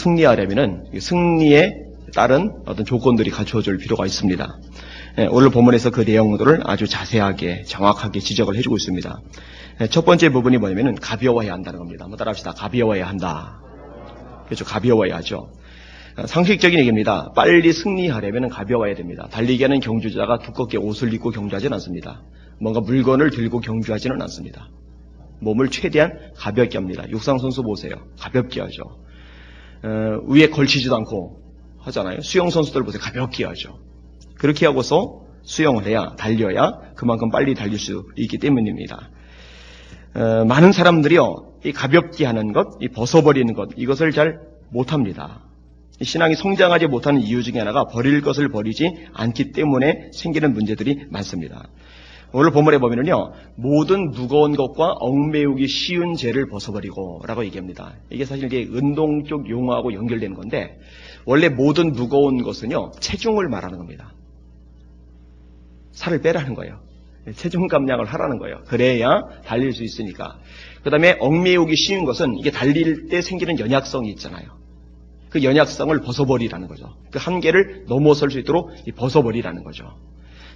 승리하려면은 승리에 따른 어떤 조건들이 갖추어질 필요가 있습니다. 오늘 본문에서 그 내용들을 아주 자세하게 정확하게 지적을 해주고 있습니다. 첫 번째 부분이 뭐냐면은 가벼워야 한다는 겁니다. 한번 따라합시다. 가벼워야 한다. 그렇죠. 가벼워야 하죠. 상식적인 얘기입니다. 빨리 승리하려면 가벼워야 됩니다. 달리기 하는 경주자가 두껍게 옷을 입고 경주하지는 않습니다. 뭔가 물건을 들고 경주하지는 않습니다. 몸을 최대한 가볍게 합니다. 육상선수 보세요. 가볍게 하죠. 위에 걸치지도 않고 하잖아요. 수영선수들 보세요. 가볍게 하죠. 그렇게 하고서 수영을 해야, 달려야 그만큼 빨리 달릴 수 있기 때문입니다. 많은 사람들이요, 이 가볍게 하는 것, 이 벗어버리는 것, 이것을 잘 못합니다. 신앙이 성장하지 못하는 이유 중에 하나가 버릴 것을 버리지 않기 때문에 생기는 문제들이 많습니다. 오늘 본문에 보면은요, 모든 무거운 것과 얽매우기 쉬운 죄를 벗어버리고 라고 얘기합니다. 이게 사실 이게 운동 쪽 용어하고 연결되는 건데, 원래 모든 무거운 것은요, 체중을 말하는 겁니다. 살을 빼라는 거예요. 체중 감량을 하라는 거예요. 그래야 달릴 수 있으니까. 그 다음에 얽매우기 쉬운 것은 이게 달릴 때 생기는 연약성이 있잖아요. 그 연약성을 벗어버리라는 거죠. 그 한계를 넘어설 수 있도록 벗어버리라는 거죠.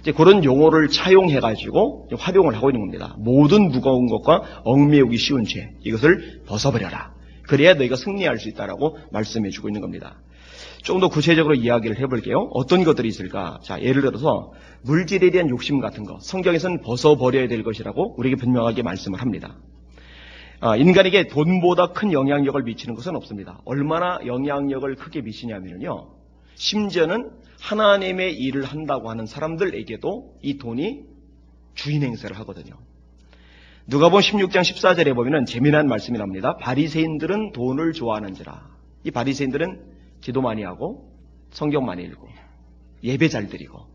이제 그런 용어를 차용해가지고 활용을 하고 있는 겁니다. 모든 무거운 것과 얽매우기 쉬운 죄, 이것을 벗어버려라. 그래야 너희가 승리할 수 있다라고 말씀해주고 있는 겁니다. 조금 더 구체적으로 이야기를 해볼게요. 어떤 것들이 있을까? 자, 예를 들어서 물질에 대한 욕심 같은 거, 성경에서는 벗어버려야 될 것이라고 우리에게 분명하게 말씀을 합니다. 인간에게 돈보다 큰 영향력을 미치는 것은 없습니다. 얼마나 영향력을 크게 미치냐면요, 심지어는 하나님의 일을 한다고 하는 사람들에게도 이 돈이 주인 행세를 하거든요. 누가복음 16장 14절에 보면은 재미난 말씀이 납니다. 바리새인들은 돈을 좋아하는지라. 이 바리새인들은 기도 많이 하고 성경 많이 읽고 예배 잘 드리고,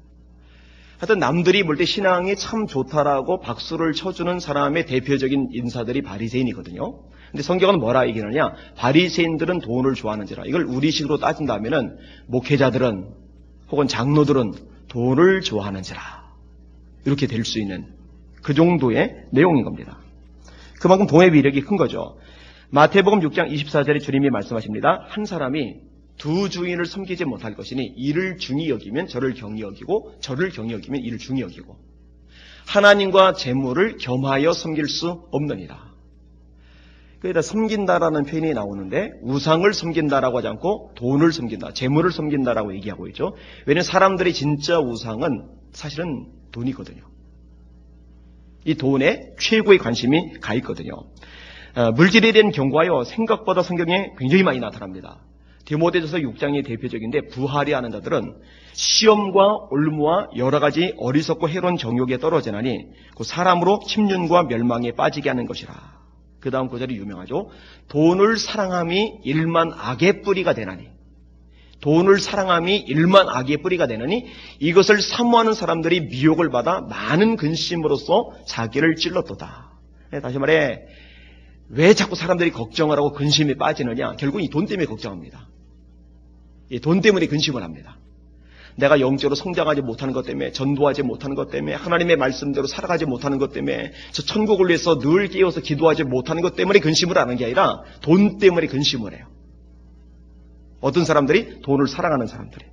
하여튼 남들이 볼 때 신앙이 참 좋다라고 박수를 쳐주는 사람의 대표적인 인사들이 바리새인이거든요. 근데 성경은 뭐라 얘기하느냐? 바리새인들은 돈을 좋아하는지라. 이걸 우리식으로 따진다면은 목회자들은 혹은 장로들은 돈을 좋아하는지라. 이렇게 될 수 있는 그 정도의 내용인 겁니다. 그만큼 돈의 위력이 큰 거죠. 마태복음 6장 24절에 주님이 말씀하십니다. 한 사람이 두 주인을 섬기지 못할 것이니 이를 중히 여기면 저를 경히 여기고 저를 경히 여기면 이를 중히 여기고 하나님과 재물을 겸하여 섬길 수 없느니라. 그러다 섬긴다라는 표현이 나오는데 우상을 섬긴다라고 하지 않고 돈을 섬긴다, 재물을 섬긴다라고 얘기하고 있죠. 왜냐하면 사람들이 진짜 우상은 사실은 돈이거든요. 이 돈에 최고의 관심이 가 있거든요. 물질에 대한 경고하여 생각보다 성경에 굉장히 많이 나타납니다. 디모데전서 6장이 대표적인데, 부하리 하는 자들은 시험과 올무와 여러 가지 어리석고 해로운 정욕에 떨어지나니 그 사람으로 침륜과 멸망에 빠지게 하는 것이라. 그 다음 구절이 유명하죠. 돈을 사랑함이 일만 악의 뿌리가 되나니, 돈을 사랑함이 일만 악의 뿌리가 되나니 이것을 사모하는 사람들이 미혹을 받아 많은 근심으로써 자기를 찔렀도다. 다시 말해, 왜 자꾸 사람들이 걱정을 하고 근심에 빠지느냐? 결국 이 돈 때문에 걱정합니다. 이 돈 때문에 근심을 합니다. 내가 영적으로 성장하지 못하는 것 때문에, 전도하지 못하는 것 때문에, 하나님의 말씀대로 살아가지 못하는 것 때문에, 저 천국을 위해서 늘 깨어서 기도하지 못하는 것 때문에 근심을 하는 게 아니라 돈 때문에 근심을 해요. 어떤 사람들이? 돈을 사랑하는 사람들이.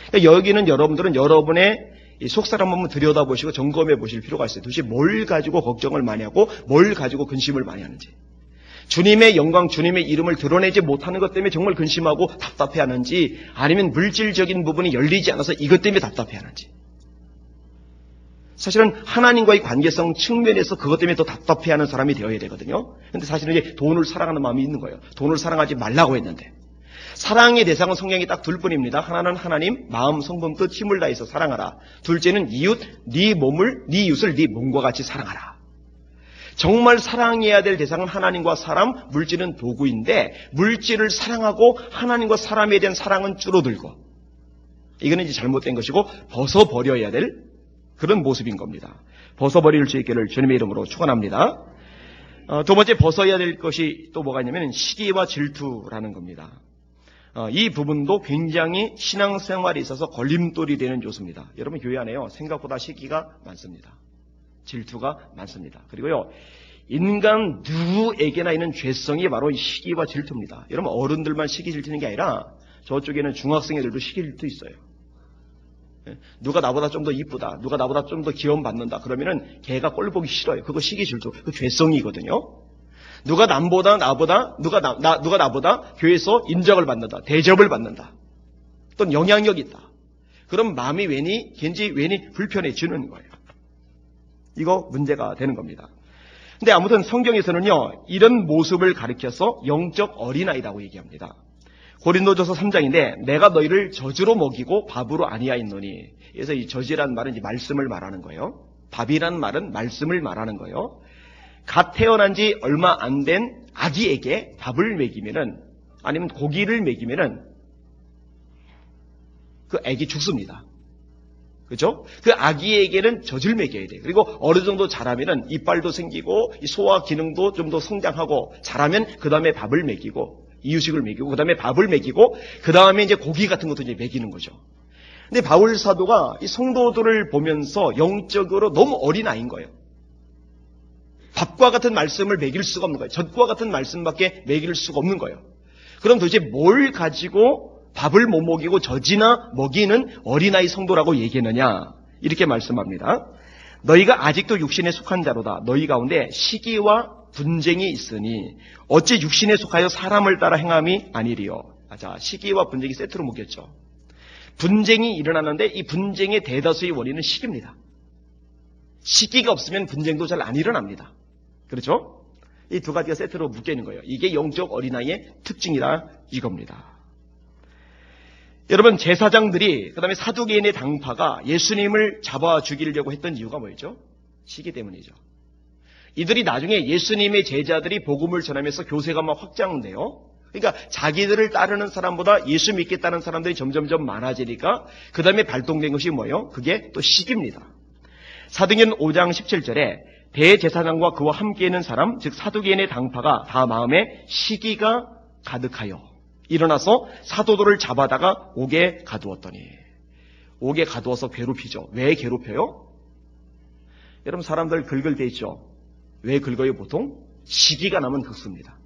그러니까 여기는 여러분들은 여러분의 속사람 한번 들여다보시고 점검해 보실 필요가 있어요. 도대체 뭘 가지고 걱정을 많이 하고 뭘 가지고 근심을 많이 하는지. 주님의 영광, 주님의 이름을 드러내지 못하는 것 때문에 정말 근심하고 답답해하는지, 아니면 물질적인 부분이 열리지 않아서 이것 때문에 답답해하는지. 사실은 하나님과의 관계성 측면에서 그것 때문에 더 답답해하는 사람이 되어야 되거든요. 그런데 사실은 이제 돈을 사랑하는 마음이 있는 거예요. 돈을 사랑하지 말라고 했는데, 사랑의 대상은 성경이 딱 둘 뿐입니다. 하나는 하나님, 마음, 성품, 뜻, 힘을 다해서 사랑하라. 둘째는 이웃, 네 이웃을 네 몸과 같이 사랑하라. 정말 사랑해야 될 대상은 하나님과 사람, 물질은 도구인데 물질을 사랑하고 하나님과 사람에 대한 사랑은 줄어들고, 이거는 이제 잘못된 것이고 벗어버려야 될 그런 모습인 겁니다. 벗어버릴 수 있기를 주님의 이름으로 축원합니다. 두 번째 벗어야 될 것이 또 뭐가 있냐면 시기와 질투라는 겁니다. 이 부분도 굉장히 신앙생활에 있어서 걸림돌이 되는 요소입니다. 여러분 교회 안에요, 생각보다 시기가 많습니다. 질투가 많습니다. 그리고요, 인간 누구에게나 있는 죄성이 바로 시기와 질투입니다. 여러분 어른들만 시기 질투는 게 아니라 저쪽에는 중학생 애들도 시기 질투 있어요. 누가 나보다 좀 더 이쁘다, 누가 나보다 좀 더 기원 받는다 그러면은 걔가 꼴 보기 싫어요. 그거 시기 질투, 그 죄성이거든요. 누가 나보다 교회에서 인정을 받는다, 대접을 받는다, 또는 영향력이 있다. 그럼 마음이 괜히 불편해지는 거예요. 이거 문제가 되는 겁니다. 근데 아무튼 성경에서는요, 이런 모습을 가리켜서 영적 어린아이라고 얘기합니다. 고린도전서 3장인데 내가 너희를 젖으로 먹이고 밥으로 아니하였노니. 그래서 이 젖이라는 말은 이제 말씀을 말하는 거예요. 밥이라는 말은 말씀을 말하는 거예요. 갓 태어난 지 얼마 안 된 아기에게 밥을 먹이면은, 아니면 고기를 먹이면은 그 아기 죽습니다. 그죠? 그 아기에게는 젖을 먹여야 돼요. 그리고 어느 정도 자라면은 이빨도 생기고 소화 기능도 좀 더 성장하고 자라면 그 다음에 밥을 먹이고 이유식을 먹이고 그 다음에 밥을 먹이고 그 다음에 이제 고기 같은 것도 이제 먹이는 거죠. 근데 바울 사도가 이 성도들을 보면서 영적으로 너무 어린 아이인 거예요. 밥과 같은 말씀을 먹일 수가 없는 거예요. 젖과 같은 말씀밖에 먹일 수가 없는 거예요. 그럼 도대체 뭘 가지고 밥을 못 먹이고 젖이나 먹이는 어린아이 성도라고 얘기했느냐? 이렇게 말씀합니다. 너희가 아직도 육신에 속한 자로다. 너희 가운데 시기와 분쟁이 있으니 어찌 육신에 속하여 사람을 따라 행함이 아니리요. 자, 시기와 분쟁이 세트로 묶였죠. 분쟁이 일어나는데 이 분쟁의 대다수의 원인은 시기입니다. 시기가 없으면 분쟁도 잘 안 일어납니다. 그렇죠? 이 두 가지가 세트로 묶여 있는 거예요. 이게 영적 어린아이의 특징이라 이겁니다. 여러분, 제사장들이 그다음에 사두개인의 당파가 예수님을 잡아 죽이려고 했던 이유가 뭐였죠? 시기 때문이죠. 이들이 나중에 예수님의 제자들이 복음을 전하면서 교세가 막 확장돼요. 그러니까 자기들을 따르는 사람보다 예수 믿겠다는 사람들이 점점점 많아지니까 그 다음에 발동된 것이 뭐예요? 그게 또 시기입니다. 사도행전 5장 17절에 대제사장과 그와 함께 있는 사람, 즉 사두개인의 당파가 다 마음에 시기가 가득하여 일어나서 사도들을 잡아다가 옥에 가두었더니. 옥에 가두어서 괴롭히죠. 왜 괴롭혀요? 여러분, 사람들 긁을 때 있죠. 왜 긁어요? 보통 시기가 나면 긁습니다.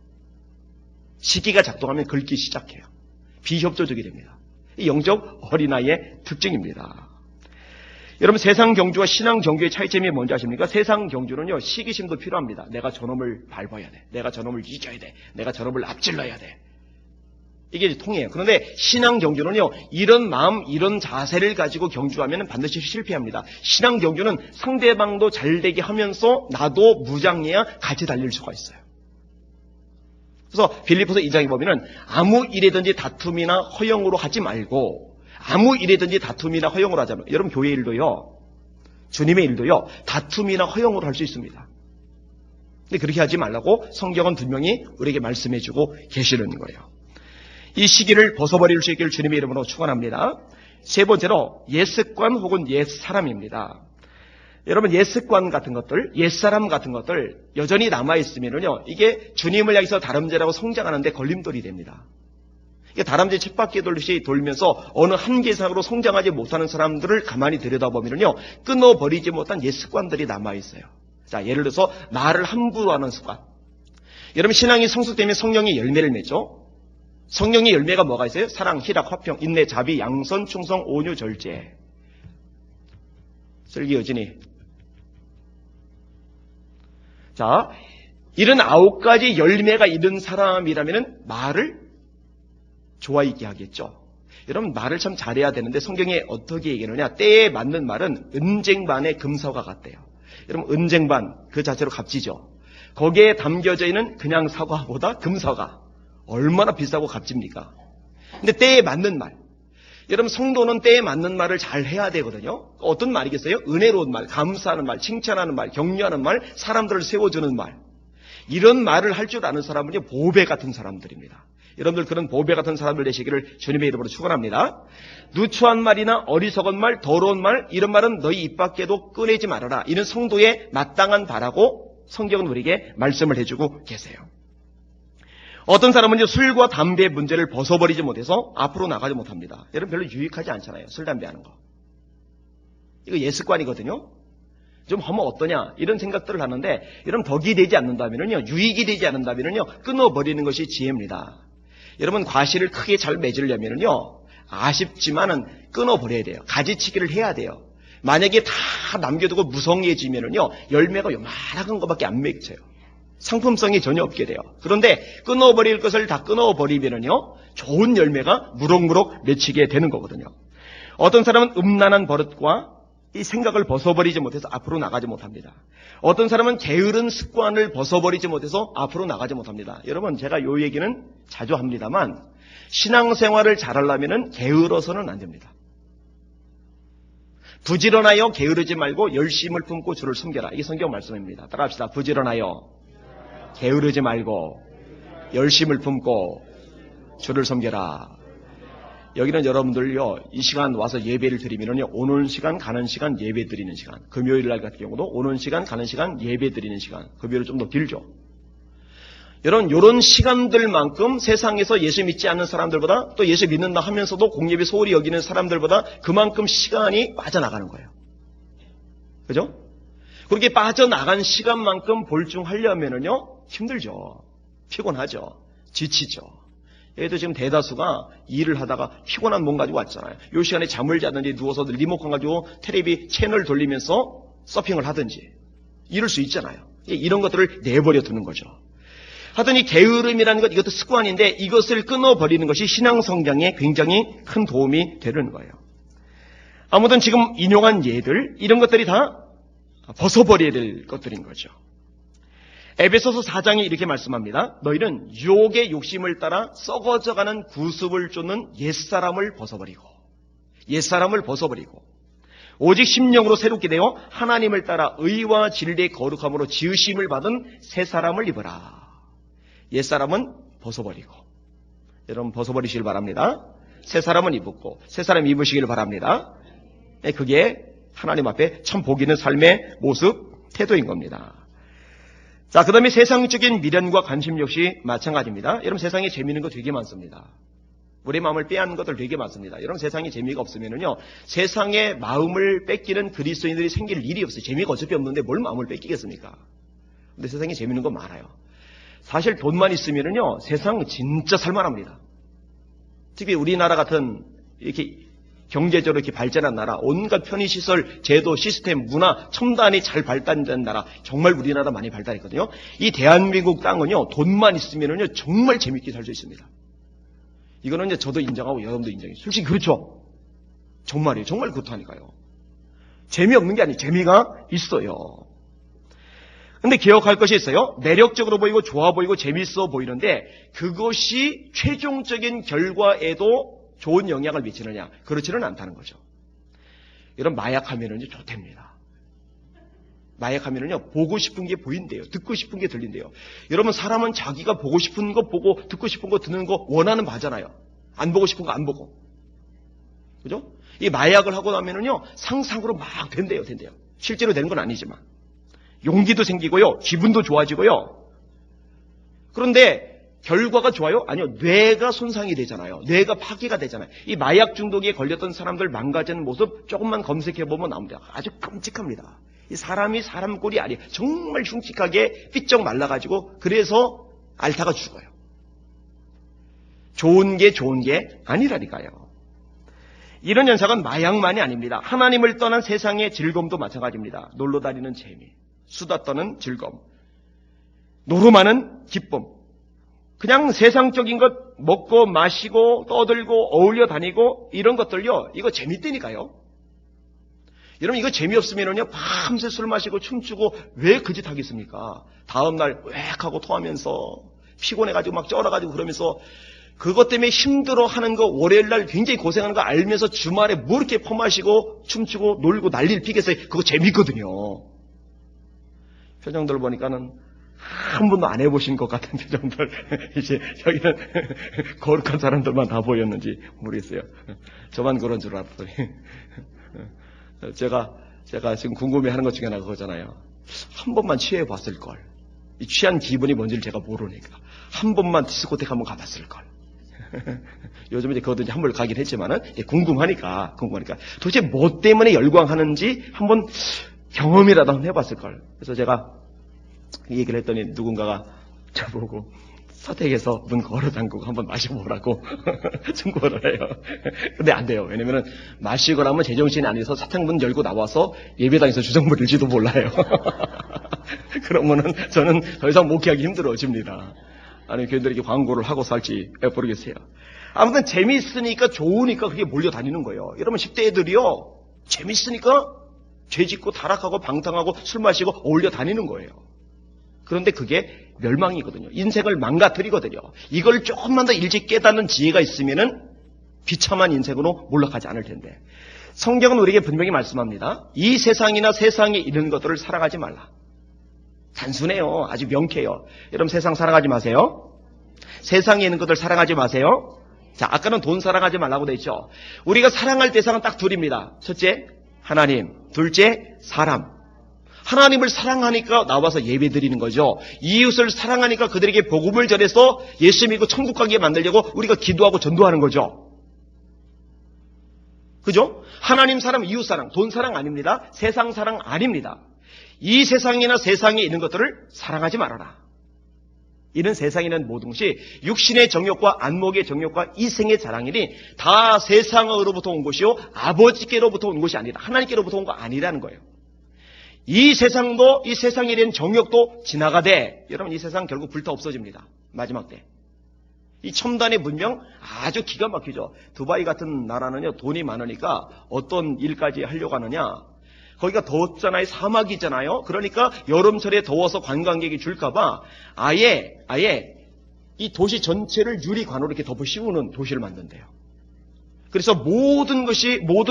시기가 작동하면 긁기 시작해요. 비협조적이 됩니다. 이 영적 어린아이의 특징입니다. 여러분, 세상 경주와 신앙 경주의 차이점이 뭔지 아십니까? 세상 경주는요, 시기심도 필요합니다. 내가 저놈을 밟아야 돼. 내가 저놈을 이겨야 돼. 내가 저놈을 앞질러야 돼. 이게 통해요. 그런데 신앙 경주는요, 이런 마음, 이런 자세를 가지고 경주하면 반드시 실패합니다. 신앙 경주는 상대방도 잘되게 하면서 나도 무장해야 같이 달릴 수가 있어요. 그래서 빌립보서 2장에 보면은 아무 일이든지 다툼이나 허영으로 하지 말고, 아무 일이든지 다툼이나 허영으로 하자면, 여러분 교회 일도요, 주님의 일도요, 다툼이나 허영으로 할 수 있습니다. 근데 그렇게 하지 말라고 성경은 분명히 우리에게 말씀해주고 계시는 거예요. 이 시기를 벗어버릴 수 있기를 주님의 이름으로 축원합니다. 세 번째로 옛습관 혹은 옛사람입니다. 여러분, 옛습관 같은 것들, 옛사람 같은 것들 여전히 남아있으면요, 이게 주님을 향해서 다름질하고 성장하는데 걸림돌이 됩니다. 이게 다람쥐 쳇바퀴 돌듯이 돌면서 어느 한계 이상으로 성장하지 못하는 사람들을 가만히 들여다보면요, 끊어버리지 못한 옛습관들이 남아있어요. 자, 예를 들어서 말을 함부로 하는 습관. 여러분, 신앙이 성숙되면 성령의 열매를 맺죠. 성령의 열매가 뭐가 있어요? 사랑, 희락, 화평, 인내, 자비, 양선, 충성, 온유, 절제. 슬기, 여진이. 자, 이런 9가지 열매가 있는 사람이라면 말을 좋아 있게 하겠죠. 여러분, 말을 참 잘해야 되는데 성경에 어떻게 얘기하느냐? 때에 맞는 말은 은쟁반의 금사과 같대요. 여러분, 은쟁반 그 자체로 값지죠. 거기에 담겨져 있는 그냥 사과보다 금사과. 얼마나 비싸고 값집니까? 근데 때에 맞는 말. 여러분, 성도는 때에 맞는 말을 잘 해야 되거든요. 어떤 말이겠어요? 은혜로운 말, 감사하는 말, 칭찬하는 말, 격려하는 말, 사람들을 세워주는 말. 이런 말을 할 줄 아는 사람은요, 보배 같은 사람들입니다. 여러분들 그런 보배 같은 사람들 되시기를 주님의 이름으로 축원합니다. 누추한 말이나 어리석은 말, 더러운 말, 이런 말은 너희 입 밖에도 꺼내지 말아라. 이는 성도의 마땅한 바라고 성경은 우리에게 말씀을 해주고 계세요. 어떤 사람은 술과 담배 문제를 벗어버리지 못해서 앞으로 나가지 못합니다. 여러분, 별로 유익하지 않잖아요. 술, 담배 하는 거. 이거 옛습관이거든요. 좀 하면 어떠냐 이런 생각들을 하는데 여러분 덕이 되지 않는다면요 유익이 되지 않는다면요 끊어버리는 것이 지혜입니다. 여러분 과실을 크게 잘 맺으려면요 아쉽지만은 끊어버려야 돼요. 가지치기를 해야 돼요. 만약에 다 남겨두고 무성해지면은요 열매가 요만한 것밖에 안 맺혀요. 상품성이 전혀 없게 돼요. 그런데 끊어버릴 것을 다 끊어버리면은요 좋은 열매가 무럭무럭 맺히게 되는 거거든요. 어떤 사람은 음란한 버릇과 이 생각을 벗어버리지 못해서 앞으로 나가지 못합니다. 어떤 사람은 게으른 습관을 벗어버리지 못해서 앞으로 나가지 못합니다. 여러분 제가 이 얘기는 자주 합니다만 신앙생활을 잘하려면 게으러서는 안 됩니다. 부지런하여 게으르지 말고 열심을 품고 주를 섬겨라. 이게 성경 말씀입니다. 따라합시다. 부지런하여 게으르지 말고 열심을 품고 주를 섬겨라. 여기는 여러분들요 이 시간 와서 예배를 드리면요 오는 시간 가는 시간 예배 드리는 시간, 금요일 날 같은 경우도 오는 시간 가는 시간 예배 드리는 시간, 금요일은 좀 더 길죠. 여러분 이런 시간들만큼 세상에서 예수 믿지 않는 사람들보다 또 예수 믿는다 하면서도 공예배 소홀히 여기는 사람들보다 그만큼 시간이 빠져나가는 거예요. 그죠? 그렇게 빠져나간 시간만큼 볼중하려면은요 힘들죠. 피곤하죠. 지치죠. 얘도 지금 대다수가 일을 하다가 피곤한 몸 가지고 왔잖아요. 이 시간에 잠을 자든지 누워서 리모컨 가지고 텔레비 채널 돌리면서 서핑을 하든지 이럴 수 있잖아요. 이런 것들을 내버려 두는 거죠. 하여튼 이 게으름이라는 것 이것도 습관인데 이것을 끊어버리는 것이 신앙 성장에 굉장히 큰 도움이 되는 거예요. 아무튼 지금 인용한 예들 이런 것들이 다 벗어버려야 될 것들인 거죠. 에베소서 4장이 이렇게 말씀합니다. 너희는 유혹의 욕심을 따라 썩어져가는 구습을 쫓는 옛사람을 벗어버리고 오직 심령으로 새롭게 되어 하나님을 따라 의와 진리의 거룩함으로 지으심을 받은 새 사람을 입어라. 옛사람은 벗어버리고 여러분 벗어버리시길 바랍니다. 새 사람은 입었고 새 사람 입으시길 바랍니다. 그게 하나님 앞에 참 복 있는 삶의 모습 태도인 겁니다. 자, 그 다음에 세상적인 미련과 관심 역시 마찬가지입니다. 여러분 세상에 재미있는 거 되게 많습니다. 우리 마음을 빼앗는 것들 되게 많습니다. 여러분 세상에 재미가 없으면요 세상에 마음을 뺏기는 그리스도인들이 생길 일이 없어요. 재미가 어차피 없는데 뭘 마음을 뺏기겠습니까? 근데 세상에 재미있는 거 많아요. 사실 돈만 있으면요 세상 진짜 살만합니다. 특히 우리나라 같은 이렇게 경제적으로 이렇게 발전한 나라, 온갖 편의시설, 제도, 시스템, 문화, 첨단이 잘 발달된 나라, 정말 우리나라 많이 발달했거든요. 이 대한민국 땅은요, 돈만 있으면요, 정말 재밌게 살 수 있습니다. 이거는 이제 저도 인정하고 여러분도 인정해요. 솔직히 그렇죠. 정말이에요. 정말 그렇다니까요. 재미없는 게 아니에요. 재미가 있어요. 근데 기억할 것이 있어요. 매력적으로 보이고 좋아 보이고 재밌어 보이는데 그것이 최종적인 결과에도 좋은 영향을 미치느냐? 그렇지는 않다는 거죠. 이런 마약하면은요, 좋답니다. 마약하면은요, 보고 싶은 게 보인대요. 듣고 싶은 게 들린대요. 여러분, 사람은 자기가 보고 싶은 거 보고, 듣고 싶은 거 듣는 거 원하는 바잖아요. 안 보고 싶은 거 안 보고. 그죠? 이 마약을 하고 나면은요, 상상으로 막 된대요. 실제로 되는 건 아니지만. 용기도 생기고요, 기분도 좋아지고요. 그런데, 결과가 좋아요? 아니요. 뇌가 손상이 되잖아요. 뇌가 파괴가 되잖아요. 이 마약 중독에 걸렸던 사람들 망가지는 모습 조금만 검색해보면 나옵니다. 아주 끔찍합니다. 이 사람이 사람 꼴이 아니에요. 정말 흉측하게 삐쩍 말라가지고 그래서 앓다가 죽어요. 좋은 게 아니라니까요. 이런 현상은 마약만이 아닙니다. 하나님을 떠난 세상의 즐거움도 마찬가지입니다. 놀러 다니는 재미, 수다 떠는 즐거움, 노름하는 기쁨, 그냥 세상적인 것 먹고 마시고 떠들고 어울려 다니고 이런 것들요. 이거 재밌다니까요. 여러분 이거 재미없으면요. 밤새 술 마시고 춤추고 왜 그 짓 하겠습니까? 다음날 웩 하고 토하면서 피곤해가지고 막 쩔어가지고 그러면서 그것 때문에 힘들어하는 거 월요일날 굉장히 고생하는 거 알면서 주말에 뭐 이렇게 퍼마시고 춤추고 놀고 난리를 피겠어요. 그거 재밌거든요. 표정들 보니까는 한 번도 안 해보신 것 같은 표정들. 이제 여기는 거룩한 사람들만 다 보였는지 모르겠어요. 저만 그런 줄 알았더니. 제가 지금 궁금해하는 것 중에 하나가 그거잖아요. 한 번만 취해봤을 걸. 이 취한 기분이 뭔지를 제가 모르니까 한 번만 디스코테크 한번 가봤을 걸. 요즘 이제 그것도 이제 한 번 가긴 했지만은 궁금하니까 도대체 뭐 때문에 열광하는지 한번 경험이라도 한번 해봤을 걸. 그래서 제가 이 얘기를 했더니 누군가가 저보고 사택에서 문 걸어 잠그고 한번 마셔보라고 충고를 해요. 근데 안 돼요. 왜냐면은 마시고 나면 제정신이 아니어서 사택문 열고 나와서 예배당에서 주정 부릴지도 몰라요. 그러면은 저는 더 이상 목회하기 힘들어집니다. 아니, 교인들에게 광고를 하고 살지 모르겠어요. 아무튼 재미있으니까 좋으니까 그게 몰려다니는 거예요. 여러분 10대 애들이요. 재밌으니까 죄 짓고 타락하고 방탕하고 술 마시고 어울려 다니는 거예요. 그런데 그게 멸망이거든요. 인생을 망가뜨리거든요. 이걸 조금만 더 일찍 깨닫는 지혜가 있으면은 비참한 인생으로 몰락하지 않을 텐데. 성경은 우리에게 분명히 말씀합니다. 이 세상이나 세상에 있는 것들을 사랑하지 말라. 단순해요. 아주 명쾌해요. 여러분 세상 사랑하지 마세요. 세상에 있는 것들 사랑하지 마세요. 자, 아까는 돈 사랑하지 말라고 돼 있죠. 우리가 사랑할 대상은 딱 둘입니다. 첫째, 하나님. 둘째, 사람. 하나님을 사랑하니까 나와서 예배 드리는 거죠. 이웃을 사랑하니까 그들에게 복음을 전해서 예수 믿고 천국 가게 만들려고 우리가 기도하고 전도하는 거죠. 그죠? 하나님 사랑, 이웃 사랑, 돈 사랑 아닙니다. 세상 사랑 아닙니다. 이 세상이나 세상에 있는 것들을 사랑하지 말아라. 이는 세상에 있는 모든 것이 육신의 정욕과 안목의 정욕과 이생의 자랑이니 다 세상으로부터 온 것이요 아버지께로부터 온 것이 아니다. 하나님께로부터 온 거 아니라는 거예요. 이 세상도 이 세상에 대한 정욕도 지나가되 여러분 이 세상 결국 불타 없어집니다. 마지막 때. 이 첨단의 문명 아주 기가 막히죠. 두바이 같은 나라는요 돈이 많으니까 어떤 일까지 하려고 하느냐. 거기가 덥잖아요. 사막이 있잖아요. 그러니까 여름철에 더워서 관광객이 줄까봐 아예 이 도시 전체를 유리관으로 이렇게 덮어 씌우는 도시를 만든대요. 그래서 모든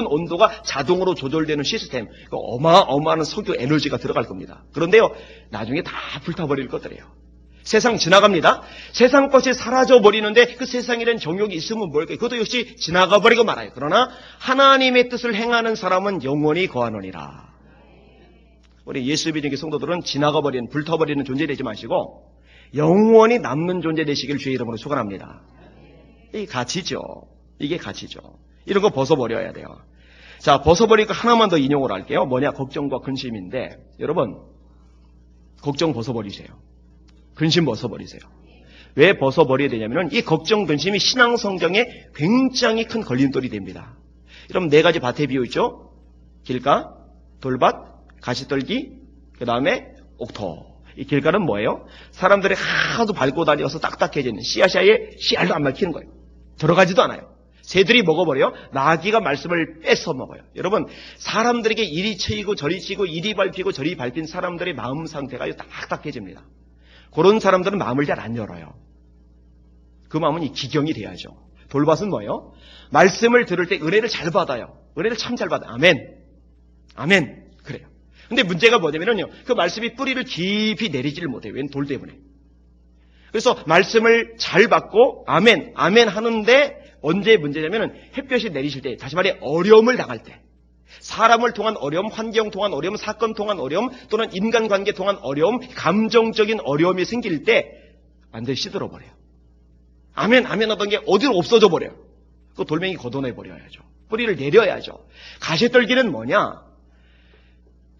온도가 자동으로 조절되는 시스템, 어마어마한 석유 에너지가 들어갈 겁니다. 그런데요, 나중에 다 불타버릴 것들이에요. 세상 지나갑니다. 세상 것이 사라져버리는데 그 세상이란 정욕이 있으면 뭘까요? 그것도 역시 지나가버리고 말아요. 그러나 하나님의 뜻을 행하는 사람은 영원히 거하노니라. 우리 예수 믿는 성도들은 지나가버리는, 불타버리는 존재 되지 마시고 영원히 남는 존재 되시길 주의 이름으로 축원합니다. 이게 가치죠. 이게 가치죠. 이런 거 벗어버려야 돼요. 자, 벗어버리니까 하나만 더 인용을 할게요. 뭐냐? 걱정과 근심인데 여러분 걱정 벗어버리세요. 근심 벗어버리세요. 왜 벗어버려야 되냐면 이 걱정, 근심이 신앙 성장에 굉장히 큰 걸림돌이 됩니다. 여러분 네 가지 밭에 비어있죠? 길가, 돌밭, 가시떨기, 그 다음에 옥토. 이 길가는 뭐예요? 사람들이 하도 밟고 다녀서 딱딱해지는 씨앗이 씨알도 안 막히는 거예요. 들어가지도 않아요. 새들이 먹어버려요. 나귀가 말씀을 뺏어 먹어요. 여러분 사람들에게 이리 치이고 저리 치이고 이리 밟히고 저리 밟힌 사람들의 마음 상태가 딱딱해집니다. 그런 사람들은 마음을 잘 안 열어요. 그 마음은 이 기경이 돼야죠. 돌밭은 뭐예요? 말씀을 들을 때 은혜를 잘 받아요. 은혜를 참 잘 받아요. 아멘. 아멘. 그래요. 근데 문제가 뭐냐면요. 그 말씀이 뿌리를 깊이 내리지를 못해요. 웬 돌 때문에. 그래서 말씀을 잘 받고 아멘, 아멘 하는데 언제 문제냐면 햇볕이 내리실 때, 다시 말해 어려움을 당할 때, 사람을 통한 어려움, 환경 통한 어려움, 사건 통한 어려움, 또는 인간관계 통한 어려움, 감정적인 어려움이 생길 때 완전히 시들어버려요. 아멘, 아멘 하던 게 어디로 없어져 버려요. 그 돌멩이 걷어내버려야죠. 뿌리를 내려야죠. 가시떨기는 뭐냐?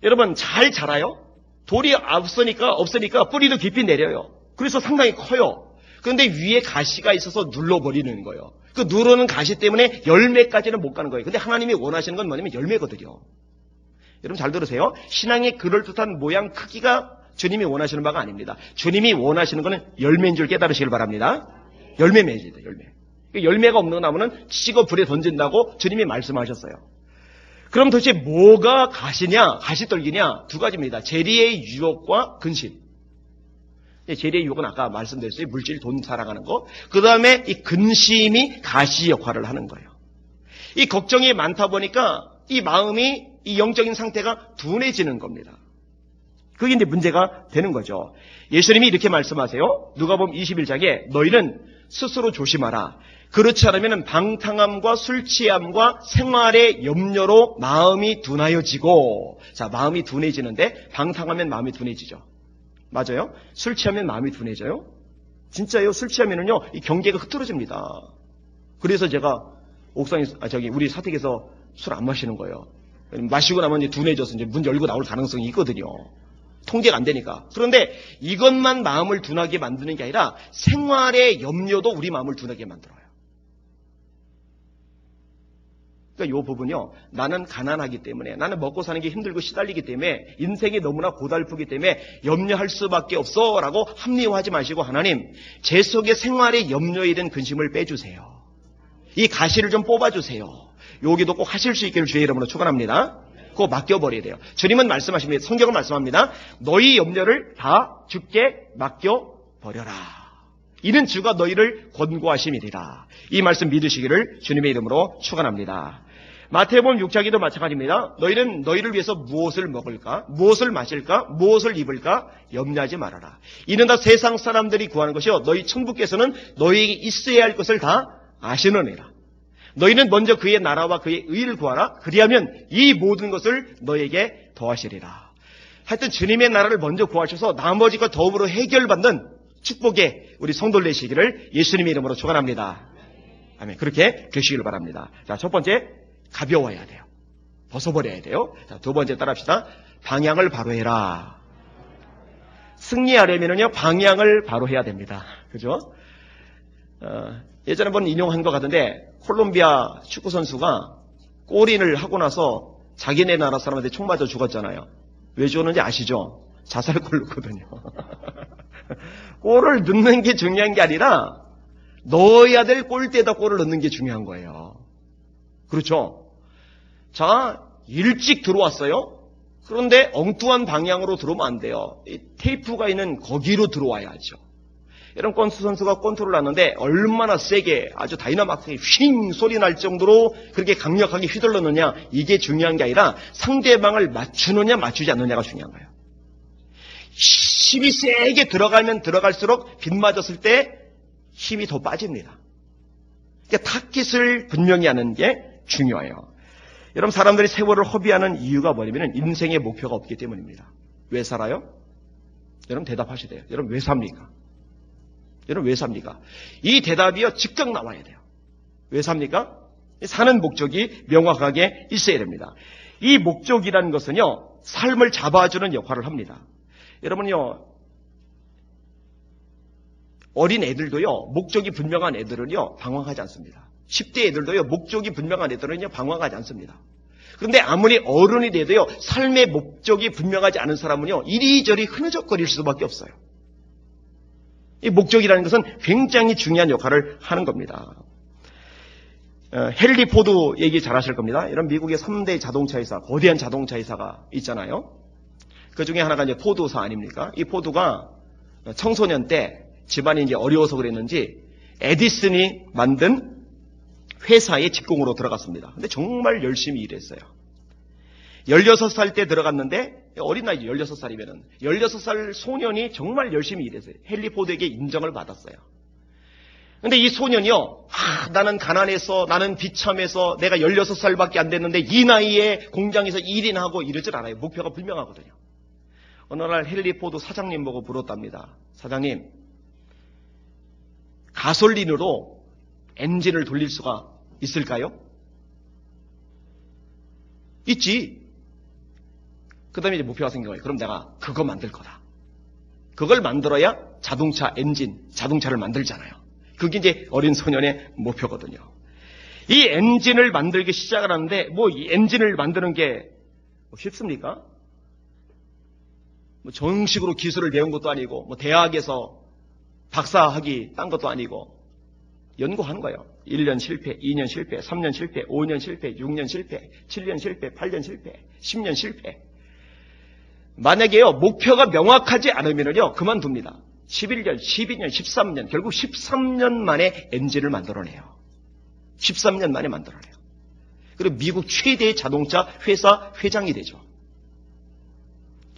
여러분 잘 자라요? 돌이 없으니까 뿌리도 깊이 내려요. 그래서 상당히 커요. 그런데 위에 가시가 있어서 눌러버리는 거예요. 그 누르는 가시 때문에 열매까지는 못 가는 거예요. 근데 하나님이 원하시는 건 뭐냐면 열매거든요. 여러분 잘 들으세요. 신앙의 그럴듯한 모양 크기가 주님이 원하시는 바가 아닙니다. 주님이 원하시는 거는 열매인 줄 깨달으시길 바랍니다. 열매 맺어야 돼요. 열매. 열매가 없는 나무는 치고 불에 던진다고 주님이 말씀하셨어요. 그럼 도대체 뭐가 가시냐 가시떨기냐? 두 가지입니다. 재리의 유혹과 근심. 재리의 유혹은 아까 말씀드렸어요. 물질, 돈 사랑하는 거. 그 다음에 이 근심이 가시 역할을 하는 거예요. 이 걱정이 많다 보니까 이 마음이, 이 영적인 상태가 둔해지는 겁니다. 그게 이제 문제가 되는 거죠. 예수님이 이렇게 말씀하세요. 누가복음 21장에 너희는 스스로 조심하라. 그렇지 않으면 방탕함과 술 취함과 생활의 염려로 마음이 둔하여지고, 자, 마음이 둔해지는데 방탕하면 마음이 둔해지죠. 맞아요? 술 취하면 마음이 둔해져요? 진짜요? 술 취하면은요, 이 경계가 흐트러집니다. 그래서 제가 옥상에, 우리 사택에서 술 안 마시는 거예요. 마시고 나면 이제 둔해져서 이제 문 열고 나올 가능성이 있거든요. 통제가 안 되니까. 그런데 이것만 마음을 둔하게 만드는 게 아니라 생활의 염려도 우리 마음을 둔하게 만들어요. 그러니까 이 부분요. 나는 가난하기 때문에, 나는 먹고 사는 게 힘들고 시달리기 때문에, 인생이 너무나 고달프기 때문에 염려할 수밖에 없어 라고 합리화하지 마시고, 하나님 제 속에 생활의 염려에 대한 근심을 빼주세요. 이 가시를 좀 뽑아주세요. 여기도 꼭 하실 수 있기를 주의 이름으로 축원합니다. 그거 맡겨버려야 돼요. 주님은 말씀하십니다. 성경은 말씀합니다. 너희 염려를 다 주께 맡겨버려라. 이는 주가 너희를 권고하심이리라. 이 말씀 믿으시기를 주님의 이름으로 축원합니다. 마태복음 6장에도 마찬가지입니다. 너희는 너희를 위해서 무엇을 먹을까? 무엇을 마실까? 무엇을 입을까? 염려하지 말아라. 이는 다 세상 사람들이 구하는 것이요 너희 천부께서는 너희에게 있어야 할 것을 다 아시느니라. 너희는 먼저 그의 나라와 그의 의를 구하라. 그리하면 이 모든 것을 너희에게 더하시리라. 하여튼 주님의 나라를 먼저 구하셔서 나머지 것 더불어 해결받는 축복에 우리 성도를 내시기를 예수님의 이름으로 축원합니다. 아멘. 그렇게 되시기를 바랍니다. 자, 첫 번째, 가벼워야 돼요. 벗어버려야 돼요. 자, 두 번째 따라합시다. 방향을 바로 해라. 승리하려면요 방향을 바로 해야 됩니다. 그죠? 예전에 한번 인용한 것 같은데 콜롬비아 축구 선수가 골인을 하고 나서 자기네 나라 사람한테 총 맞아 죽었잖아요. 왜 죽었는지 아시죠? 자살골 넣거든요. 골을 넣는 게 중요한 게 아니라 넣어야 될 골대에다 골을 넣는 게 중요한 거예요. 그렇죠? 자, 일찍 들어왔어요. 그런데 엉뚱한 방향으로 들어오면 안 돼요. 이 테이프가 있는 거기로 들어와야죠. 여러분, 권수 선수가 권투를 하는데 얼마나 세게 아주 다이나마크에 휘잉 소리 날 정도로 그렇게 강력하게 휘둘렀느냐, 이게 중요한 게 아니라 상대방을 맞추느냐 맞추지 않느냐가 중요한 거예요. 힘이 세게 들어가면 들어갈수록 빗 맞았을 때 힘이 더 빠집니다. 그러니까 타깃을 분명히 하는 게 중요해요. 여러분, 사람들이 세월을 허비하는 이유가 뭐냐면 인생의 목표가 없기 때문입니다. 왜 살아요? 여러분 대답하셔야 돼요. 여러분 왜 삽니까? 여러분 왜 삽니까? 이 대답이요 즉각 나와야 돼요. 왜 삽니까? 사는 목적이 명확하게 있어야 됩니다. 이 목적이라는 것은요 삶을 잡아주는 역할을 합니다. 여러분요 어린 애들도요 목적이 분명한 애들은요 방황하지 않습니다. 10대 애들도요 목적이 분명한 애들은요 방황하지 않습니다. 그런데 아무리 어른이 돼도요 삶의 목적이 분명하지 않은 사람은요 이리저리 흐느적거릴 수밖에 없어요. 이 목적이라는 것은 굉장히 중요한 역할을 하는 겁니다. 헨리 포드 얘기 잘 하실 겁니다. 이런 미국의 3대 자동차 회사, 거대한 자동차 회사가 있잖아요. 그 중에 하나가 이제 포드사 아닙니까? 이 포드가 청소년 때 집안이 이제 어려워서 그랬는지 에디슨이 만든 회사에 직공으로 들어갔습니다. 근데 정말 열심히 일했어요. 16살 때 들어갔는데 어린 나이죠. 16살이면은 16살 소년이 정말 열심히 일했어요. 헨리 포드에게 인정을 받았어요. 근데 이 소년이요. 나는 가난해서 나는 비참해서 내가 16살밖에 안 됐는데 이 나이에 공장에서 일이나 하고 이럴 줄 알아요. 목표가 분명하거든요. 어느 날 헨리 포드 사장님 보고 물었답니다. 사장님, 가솔린으로 엔진을 돌릴 수가 있을까요? 있지. 그 다음에 이제 목표가 생긴 거예요. 그럼 내가 그거 만들 거다. 그걸 만들어야 자동차 엔진, 자동차를 만들잖아요. 그게 이제 어린 소년의 목표거든요. 이 엔진을 만들기 시작을 하는데 뭐 이 엔진을 만드는 게 쉽습니까? 뭐 정식으로 기술을 배운 것도 아니고 뭐 대학에서 박사학위 딴 것도 아니고 연구하는 거예요. 1년 실패, 2년 실패, 3년 실패, 5년 실패, 6년 실패, 7년 실패, 8년 실패, 10년 실패. 만약에요, 목표가 명확하지 않으면요, 그만둡니다. 11년, 12년, 13년, 결국 13년 만에 엔진을 만들어내요. 13년 만에 만들어내요. 그리고 미국 최대의 자동차 회사 회장이 되죠.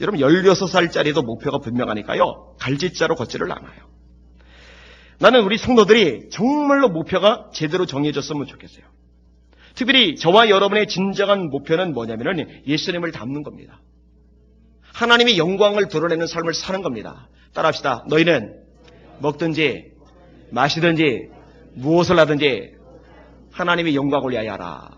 여러분, 16살짜리도 목표가 분명하니까요, 갈짓자로 걷지를 않아요. 나는 우리 성도들이 정말로 목표가 제대로 정해졌으면 좋겠어요. 특별히 저와 여러분의 진정한 목표는 뭐냐면은 예수님을 닮는 겁니다. 하나님의 영광을 드러내는 삶을 사는 겁니다. 따라합시다. 너희는 먹든지 마시든지 무엇을 하든지 하나님의 영광을 위하여 하라.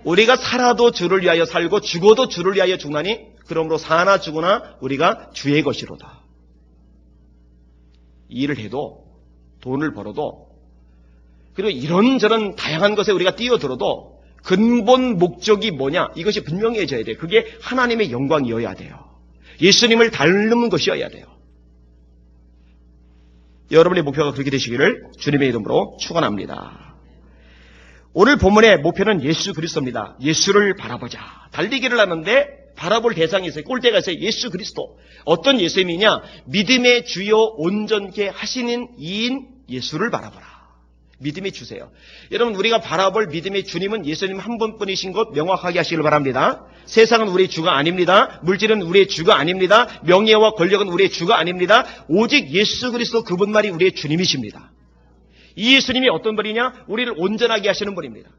우리가 살아도 주를 위하여 살고 죽어도 주를 위하여 죽나니 그러므로 사나 죽으나 우리가 주의 것이로다. 일을 해도 돈을 벌어도 그리고 이런저런 다양한 것에 우리가 뛰어들어도 근본 목적이 뭐냐? 이것이 분명해져야 돼요. 그게 하나님의 영광이어야 돼요. 예수님을 닮는 것이어야 돼요. 여러분의 목표가 그렇게 되시기를 주님의 이름으로 축원합니다. 오늘 본문의 목표는 예수 그리스도입니다. 예수를 바라보자. 달리기를 하는데 바라볼 대상이 있어요. 꼴대가 있어요. 예수 그리스도. 어떤 예수님이냐? 믿음의 주요 온전케 하시는 이인 예수를 바라보라. 믿음의 주세요. 여러분 우리가 바라볼 믿음의 주님은 예수님 한 분뿐이신 것 명확하게 하시길 바랍니다. 세상은 우리의 주가 아닙니다. 물질은 우리의 주가 아닙니다. 명예와 권력은 우리의 주가 아닙니다. 오직 예수 그리스도 그분만이 우리의 주님이십니다. 이 예수님이 어떤 분이냐? 우리를 온전하게 하시는 분입니다.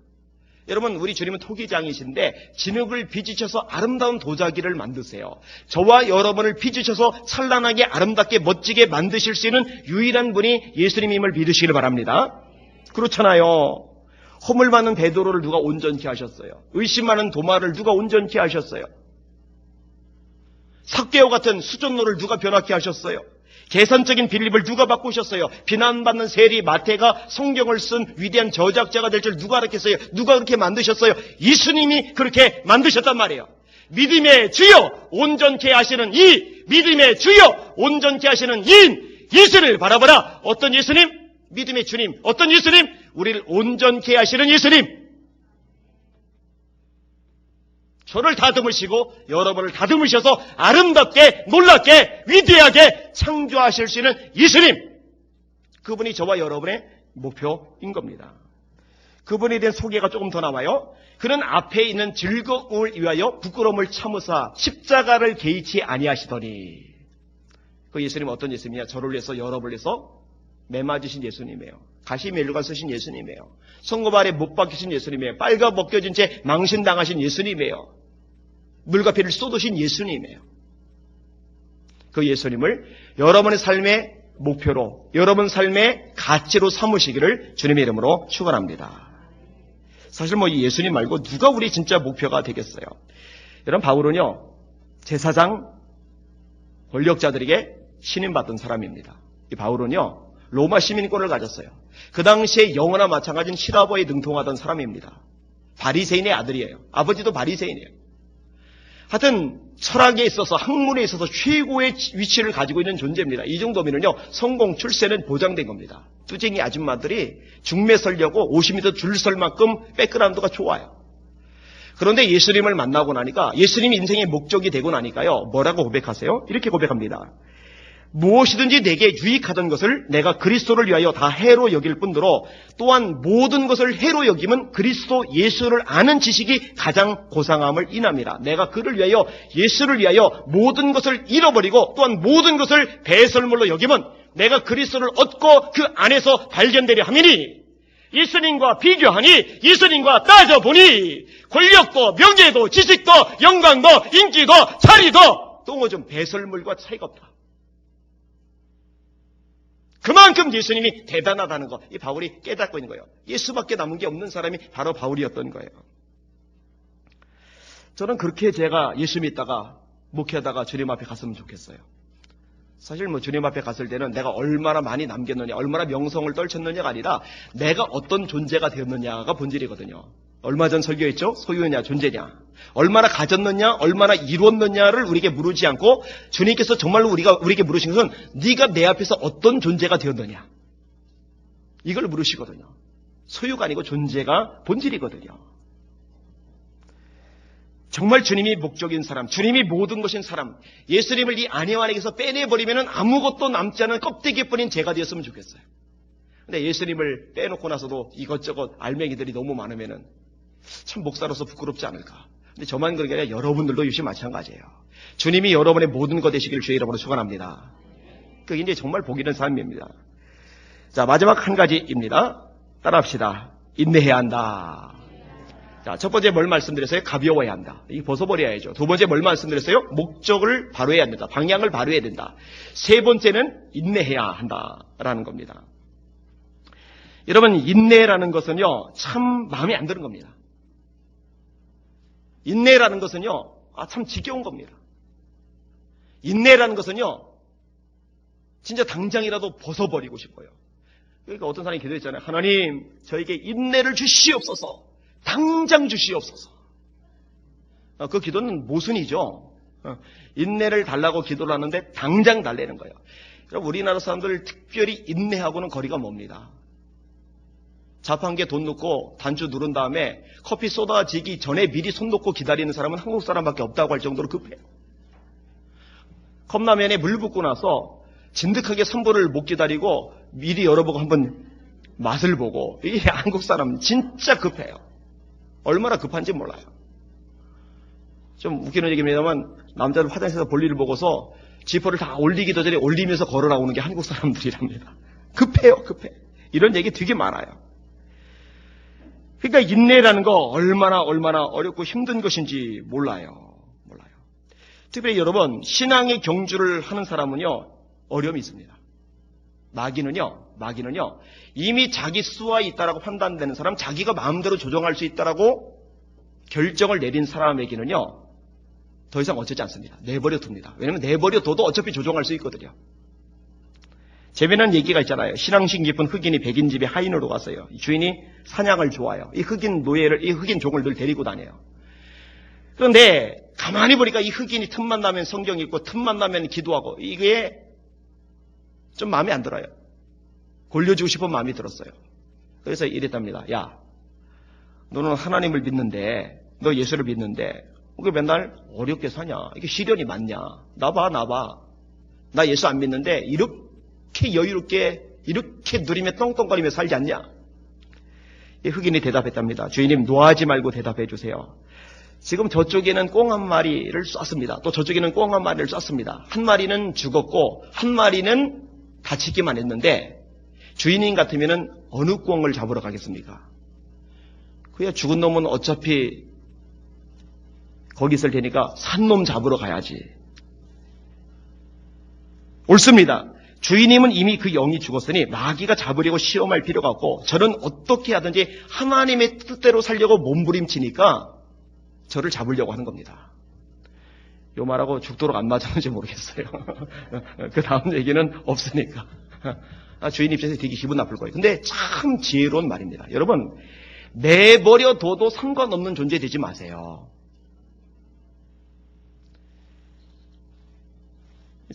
여러분 우리 주님은 토기장이신데 진흙을 빚으셔서 아름다운 도자기를 만드세요. 저와 여러분을 빚으셔서 찬란하게 아름답게 멋지게 만드실 수 있는 유일한 분이 예수님임을 믿으시길 바랍니다. 그렇잖아요. 허물 많은 베드로를 누가 온전케 하셨어요? 의심 많은 도마를 누가 온전케 하셨어요? 삭개오 같은 수전노를 누가 변화케 하셨어요? 계산적인 빌립을 누가 바꾸셨어요? 비난받는 세리 마태가 성경을 쓴 위대한 저작자가 될 줄 누가 알았겠어요? 누가 그렇게 만드셨어요? 예수님이 그렇게 만드셨단 말이에요. 믿음의 주여 온전케 하시는 이 믿음의 주여 온전케 하시는 이 예수를 바라보라. 어떤 예수님? 믿음의 주님. 어떤 예수님? 우리를 온전케 하시는 예수님. 저를 다듬으시고 여러분을 다듬으셔서 아름답게 놀랍게 위대하게 창조하실 수 있는 예수님. 그분이 저와 여러분의 목표인 겁니다. 그분에 대한 소개가 조금 더 나와요. 그는 앞에 있는 즐거움을 위하여 부끄러움을 참으사 십자가를 개의치 아니하시더니. 그 예수님 어떤 예수님이냐? 저를 위해서 여러분을 위해서 매 맞으신 예수님이에요. 가시 멜루가 쓰신 예수님이에요. 손고발에 못 박히신 예수님이에요. 빨가 벗겨진 채 망신당하신 예수님이에요. 물과 피를 쏟으신 예수님이에요. 그 예수님을 여러분의 삶의 목표로, 여러분 삶의 가치로 삼으시기를 주님의 이름으로 축원합니다. 사실 이 예수님 말고 누가 우리 진짜 목표가 되겠어요? 여러분 바울은요 제사장 권력자들에게 신임받던 사람입니다. 이 바울은요 로마 시민권을 가졌어요. 그 당시에 영어나 마찬가지인 히라보에 능통하던 사람입니다. 바리새인의 아들이에요. 아버지도 바리새인이에요. 하여튼 철학에 있어서 학문에 있어서 최고의 위치를 가지고 있는 존재입니다. 이 정도면은요 성공 출세는 보장된 겁니다. 뚜쟁이 아줌마들이 중매 설려고 50m 줄 설 만큼 백그라운드가 좋아요. 그런데 예수님을 만나고 나니까 예수님이 인생의 목적이 되고 나니까요 뭐라고 고백하세요? 이렇게 고백합니다. 무엇이든지 내게 유익하던 것을 내가 그리스도를 위하여 다 해로 여길 뿐더러 또한 모든 것을 해로 여김은 그리스도 예수를 아는 지식이 가장 고상함을 인함이라. 내가 그를 위하여 예수를 위하여 모든 것을 잃어버리고 또한 모든 것을 배설물로 여김은 내가 그리스도를 얻고 그 안에서 발견되려 함이니. 예수님과 비교하니 예수님과 따져보니 권력도 명예도 지식도 영광도 인기도 자리도 똥오줌 배설물과 차이가 없다. 그만큼 예수님이 대단하다는 거, 이 바울이 깨닫고 있는 거예요. 예수밖에 남은 게 없는 사람이 바로 바울이었던 거예요. 저는 그렇게 제가 예수 믿다가 목회하다가 주님 앞에 갔으면 좋겠어요. 사실 주님 앞에 갔을 때는 내가 얼마나 많이 남겼느냐, 얼마나 명성을 떨쳤느냐가 아니라 내가 어떤 존재가 되었느냐가 본질이거든요. 얼마 전 설교했죠? 소유냐, 존재냐. 얼마나 가졌느냐, 얼마나 이루었느냐를 우리에게 물으지 않고 주님께서 정말로 우리에게 물으신 것은 네가 내 앞에서 어떤 존재가 되었느냐. 이걸 물으시거든요. 소유가 아니고 존재가 본질이거든요. 정말 주님이 목적인 사람, 주님이 모든 것인 사람, 예수님을 이 안에 안에서 빼내버리면 아무것도 남지 않은 껍데기뿐인 제가 되었으면 좋겠어요. 근데 예수님을 빼놓고 나서도 이것저것 알맹이들이 너무 많으면은 참 목사로서 부끄럽지 않을까. 근데 저만 그런 게 아니라 여러분들도 역시 마찬가지예요. 주님이 여러분의 모든 것 되시기를 주의 이름으로 축원합니다. 그게 이제 정말 복 있는 삶입니다. 자, 마지막 한 가지입니다. 따라합시다. 인내해야 한다. 자, 첫 번째 뭘 말씀드렸어요? 가벼워야 한다. 이 벗어버려야죠. 두 번째 뭘 말씀드렸어요? 목적을 바로 해야 된다. 방향을 바로 해야 된다. 세 번째는 인내해야 한다라는 겁니다. 여러분, 인내라는 것은요, 참 마음에 안 드는 겁니다. 인내라는 것은요, 참 지겨운 겁니다. 인내라는 것은요, 진짜 당장이라도 벗어버리고 싶어요. 그러니까 어떤 사람이 기도했잖아요. 하나님, 저에게 인내를 주시옵소서. 당장 주시옵소서. 그 기도는 모순이죠. 인내를 달라고 기도를 하는데 당장 달래는 거예요. 그럼 우리나라 사람들 특별히 인내하고는 거리가 멉니다. 자판기에 돈 넣고 단추 누른 다음에 커피 쏟아지기 전에 미리 손 놓고 기다리는 사람은 한국 사람밖에 없다고 할 정도로 급해요. 컵라면에 물 붓고 나서 진득하게 3분을 못 기다리고 미리 열어보고 한번 맛을 보고, 이게 한국 사람 진짜 급해요. 얼마나 급한지 몰라요. 좀 웃기는 얘기입니다만 남자들 화장실에서 볼일을 보고서 지퍼를 다 올리기도 전에 올리면서 걸어 나오는 게 한국 사람들이랍니다. 급해요, 급해. 이런 얘기 되게 많아요. 그러니까 인내라는 거 얼마나 어렵고 힘든 것인지 몰라요. 특별히 여러분, 신앙의 경주를 하는 사람은요, 어려움이 있습니다. 마귀는요, 이미 자기 수와 있다라고 판단되는 사람, 자기가 마음대로 조정할 수 있다라고 결정을 내린 사람에게는요, 더 이상 어쩌지 않습니다. 내버려 둡니다. 왜냐하면 내버려 둬도 어차피 조정할 수 있거든요. 재미난 얘기가 있잖아요. 신앙심 깊은 흑인이 백인 집에 하인으로 갔어요. 주인이 사냥을 좋아해요. 이 흑인 종을 늘 데리고 다녀요. 그런데 가만히 보니까 이 흑인이 틈만 나면 성경 읽고 틈만 나면 기도하고, 이게 좀 마음에 안 들어요. 골려주고 싶은 마음이 들었어요. 그래서 이랬답니다. 야, 너는 하나님을 믿는데, 너 예수를 믿는데 왜 맨날 어렵게 사냐? 이게 시련이 많냐? 나봐. 나 예수 안 믿는데 이렇게 여유롭게, 이렇게 누리며 떵떵거리며 살지 않냐? 이 흑인이 대답했답니다. 주인님, 노하지 말고 대답해 주세요. 지금 저쪽에는 꽁 한 마리를 쐈습니다. 또 저쪽에는 꽁 한 마리를 쐈습니다. 한 마리는 죽었고 한 마리는 다치기만 했는데 주인님 같으면 어느 꽁을 잡으러 가겠습니까? 그야 죽은 놈은 어차피 거기 있을 테니까 산 놈 잡으러 가야지. 옳습니다. 주인님은 이미 그 영이 죽었으니 마귀가 잡으려고 시험할 필요가 없고, 저는 어떻게 하든지 하나님의 뜻대로 살려고 몸부림치니까 저를 잡으려고 하는 겁니다. 요 말하고 죽도록 안 맞았는지 모르겠어요. 그 다음 얘기는 없으니까. 주인 입장에서 되게 기분 나쁠 거예요. 근데 참 지혜로운 말입니다. 여러분, 내버려 둬도 상관없는 존재 되지 마세요.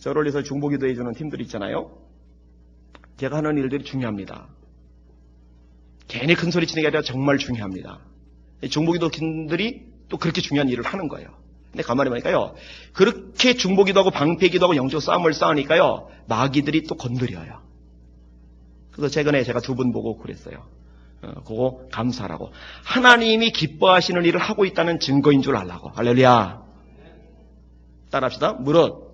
저를 위해서 중보기도 해주는 팀들이 있잖아요. 제가 하는 일들이 중요합니다. 괜히 큰 소리 치는 게 아니라 정말 중요합니다. 중보기도 팀들이 또 그렇게 중요한 일을 하는 거예요. 근데 가만히 보니까요, 그렇게 중보기도 하고 방패기도 하고 영적 싸움을 싸우니까요, 마귀들이 또 건드려요. 그래서 최근에 제가 2분 보고 그랬어요. 그거 감사하라고. 하나님이 기뻐하시는 일을 하고 있다는 증거인 줄 알라고. 할렐루야. 따라합시다. 무릇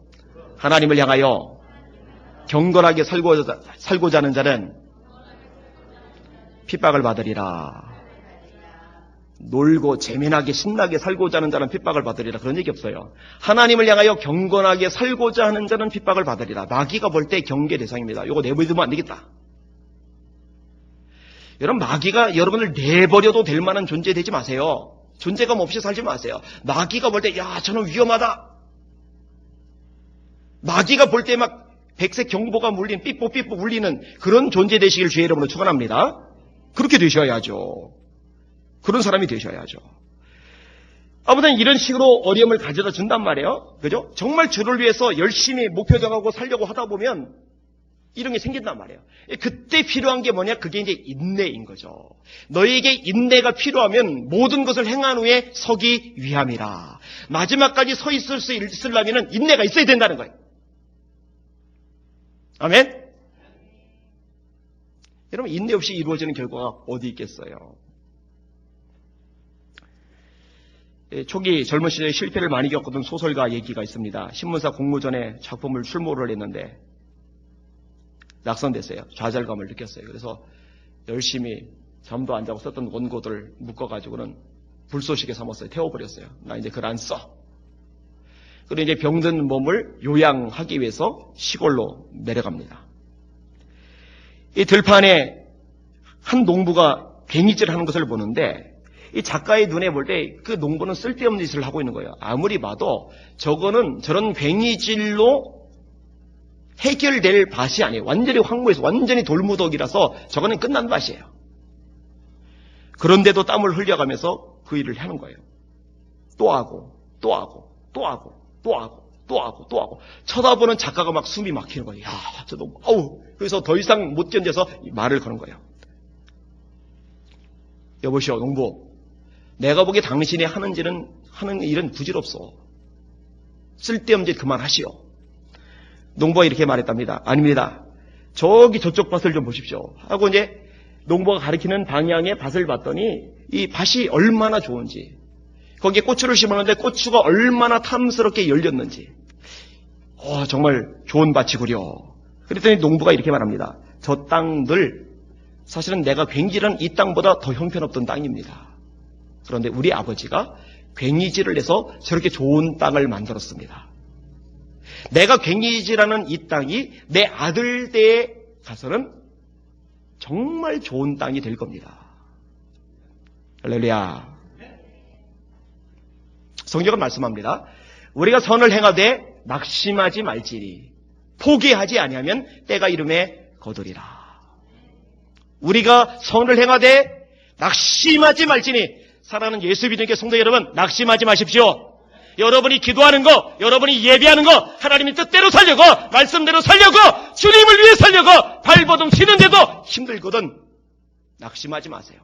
하나님을 향하여 경건하게 살고자 하는 자는 핍박을 받으리라. 놀고 재미나게 신나게 살고자 하는 자는 핍박을 받으리라. 그런 얘기 없어요. 하나님을 향하여 경건하게 살고자 하는 자는 핍박을 받으리라. 마귀가 볼 때 경계 대상입니다. 이거 내버려두면 안 되겠다. 여러분, 마귀가 여러분을 내버려도 될 만한 존재 되지 마세요. 존재감 없이 살지 마세요. 마귀가 볼 때, 야, 저는 위험하다. 마귀가 볼 때 막 백색 경보가 울린, 삐뽀삐뽀 울리는 그런 존재 되시길 주의 이름으로 축원합니다. 그렇게 되셔야죠. 그런 사람이 되셔야죠. 아무튼 이런 식으로 어려움을 가져다 준단 말이에요. 그죠? 정말 주를 위해서 열심히 목표 정하고 살려고 하다 보면 이런 게 생긴단 말이에요. 그때 필요한 게 뭐냐? 그게 이제 인내인 거죠. 너에게 인내가 필요하면 모든 것을 행한 후에 서기 위함이라. 마지막까지 서 있을 수 있으려면 인내가 있어야 된다는 거예요. 아멘? 여러분, 인내 없이 이루어지는 결과가 어디 있겠어요? 초기 젊은 시절에 실패를 많이 겪었던 소설가 얘기가 있습니다. 신문사 공모전에 작품을 출모를 했는데 낙선됐어요. 좌절감을 느꼈어요. 그래서 열심히 잠도 안 자고 썼던 원고들을 묶어가지고는 불쏘시개 삼았어요. 태워버렸어요. 나 이제 글 안 써. 그리고 이제 병든 몸을 요양하기 위해서 시골로 내려갑니다. 이 들판에 한 농부가 괭이질 하는 것을 보는데 이 작가의 눈에 볼 때 그 농부는 쓸데없는 짓을 하고 있는 거예요. 아무리 봐도 저거는 저런 괭이질로 해결될 밭이 아니에요. 완전히 황무해서 완전히 돌무더기라서 저거는 끝난 밭이에요. 그런데도 땀을 흘려가면서 그 일을 하는 거예요. 또 하고 또 하고 또 하고 또 하고 또 하고 또 하고 쳐다보는 작가가 막 숨이 막히는 거예요. 야, 저 농부, 아우. 그래서 더 이상 못 견뎌서 말을 거는 거예요. 여보시오, 농부. 내가 보기에 당신이 하는 일은 부질없어. 쓸데없는 짓 그만하시오. 농부가 이렇게 말했답니다. 아닙니다. 저쪽 밭을 좀 보십시오. 하고 이제 농부가 가리키는 방향의 밭을 봤더니 이 밭이 얼마나 좋은지, 거기에 고추를 심었는데 고추가 얼마나 탐스럽게 열렸는지, 정말 좋은 밭이구려. 그랬더니 농부가 이렇게 말합니다. 저 땅들 사실은 내가 괭이질한 이 땅보다 더 형편없던 땅입니다. 그런데 우리 아버지가 괭이질을 해서 저렇게 좋은 땅을 만들었습니다. 내가 괭이질하는 이 땅이 내 아들 때에 가서는 정말 좋은 땅이 될 겁니다. 할렐루야. 성경은 말씀합니다. 우리가 선을 행하되 낙심하지 말지니 포기하지 아니하면 때가 이름에 거두리라. 우리가 선을 행하되 낙심하지 말지니, 사랑하는 예수 믿는 성도 여러분, 낙심하지 마십시오. 여러분이 기도하는 거, 여러분이 예배하는 거, 하나님의 뜻대로 살려고, 말씀대로 살려고, 주님을 위해 살려고 발버둥 치는데도 힘들거든 낙심하지 마세요.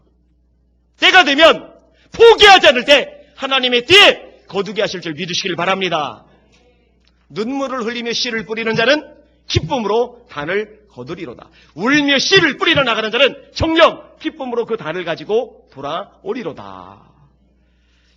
때가 되면 포기하지 않을 때 하나님의 뒤에 거두게 하실 줄 믿으시길 바랍니다. 눈물을 흘리며 씨를 뿌리는 자는 기쁨으로 단을 거두리로다. 울며 씨를 뿌리러 나가는 자는 정녕 기쁨으로 그 단을 가지고 돌아오리로다.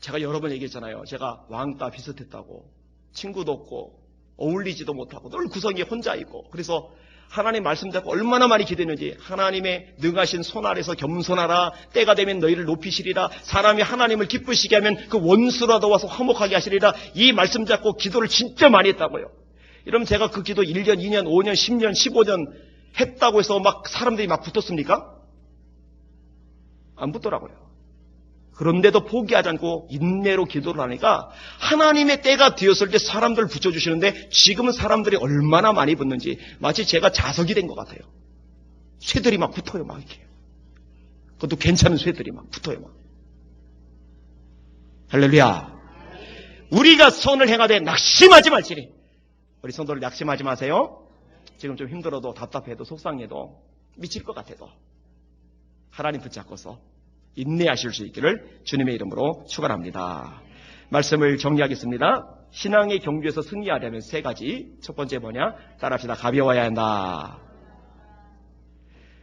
제가 여러 번 얘기했잖아요. 제가 왕따 비슷했다고. 친구도 없고 어울리지도 못하고 늘 구석에 혼자 있고, 그래서 하나님 말씀 잡고 얼마나 많이 기도했는지, 하나님의 능하신 손 아래서 겸손하라, 때가 되면 너희를 높이시리라, 사람이 하나님을 기쁘시게 하면 그 원수라도 와서 화목하게 하시리라, 이 말씀 잡고 기도를 진짜 많이 했다고요. 여러분, 제가 그 기도 1년, 2년, 5년, 10년, 15년 했다고 해서 막 사람들이 막 붙었습니까? 안 붙더라고요. 그런데도 포기하지 않고 인내로 기도를 하니까 하나님의 때가 되었을 때 사람들 붙여주시는데, 지금은 사람들이 얼마나 많이 붙는지 마치 제가 자석이 된 것 같아요. 쇠들이 막 붙어요, 막 이렇게. 그것도 괜찮은 쇠들이 막 붙어요, 막. 할렐루야. 우리가 선을 행하되 낙심하지 말지니. 우리 성도들 낙심하지 마세요. 지금 좀 힘들어도 답답해도 속상해도 미칠 것 같아도 하나님 붙잡고서 인내하실 수 있기를 주님의 이름으로 축원합니다. 말씀을 정리하겠습니다. 신앙의 경주에서 승리하려면 세 가지. 첫 번째 뭐냐? 따라합시다. 가벼워야 한다.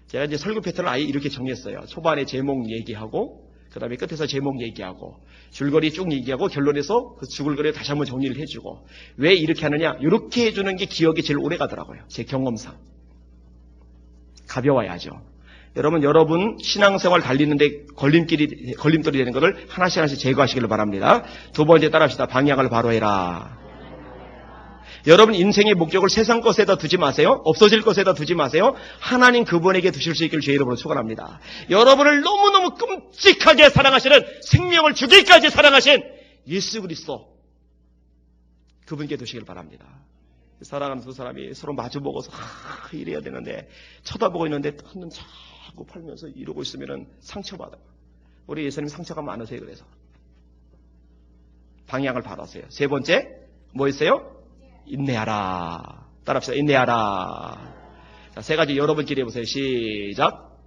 제가 이제 설교 패턴을 아예 이렇게 정했어요. 초반에 제목 얘기하고, 그 다음에 끝에서 제목 얘기하고, 줄거리 쭉 얘기하고, 결론에서 그 줄거리를 다시 한번 정리를 해주고. 왜 이렇게 하느냐? 이렇게 해주는 게 기억이 제일 오래 가더라고요. 제 경험상. 가벼워야죠. 여러분 신앙생활 달리는데 걸림돌이 되는 것을 하나씩 제거하시기를 바랍니다. 두 번째 따라합시다. 방향을 바로 해라. 여러분 인생의 목적을 세상 것에다 두지 마세요. 없어질 것에다 두지 마세요. 하나님 그분에게 두실 수 있기를 주의 이름으로 축원합니다. 여러분을 너무너무 끔찍하게 사랑하시는, 생명을 주기까지 사랑하신 예수 그리스도, 그분께 두시길 바랍니다. 사랑하는 두 사람이 서로 마주보고서 이래야 되는데 쳐다보고 있는데 한눈 자꾸 팔면서 이러고 있으면 상처받아요. 우리 예수님 상처가 많으세요. 그래서 방향을 바라세요. 세 번째 뭐 있어요? 인내하라. 따라합시다. 인내하라. 자, 세 가지 여러분끼리 해보세요. 시작.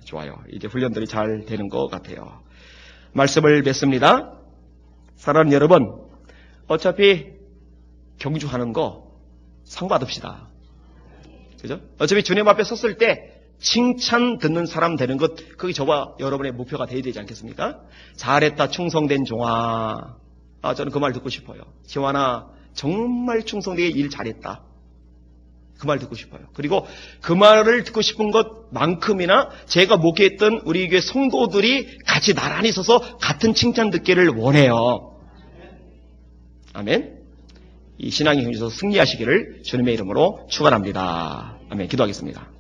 좋아요. 이제 훈련들이 잘 되는 것 같아요. 말씀을 맺습니다. 사랑하는 여러분, 어차피 경주하는 거 상 받읍시다. 그죠? 어차피 주님 앞에 섰을 때 칭찬 듣는 사람 되는 것, 그게 저와 여러분의 목표가 되어야 되지 않겠습니까? 잘했다, 충성된 종아. 저는 그 말 듣고 싶어요. 지환아, 정말 충성되게 일 잘했다. 그 말 듣고 싶어요. 그리고 그 말을 듣고 싶은 것만큼이나 제가 목회했던 우리 교회 성도들이 같이 나란히 서서 같은 칭찬 듣기를 원해요. 아멘. 이 신앙의 경주에서 승리하시기를 주님의 이름으로 축원합니다. 아멘. 기도하겠습니다.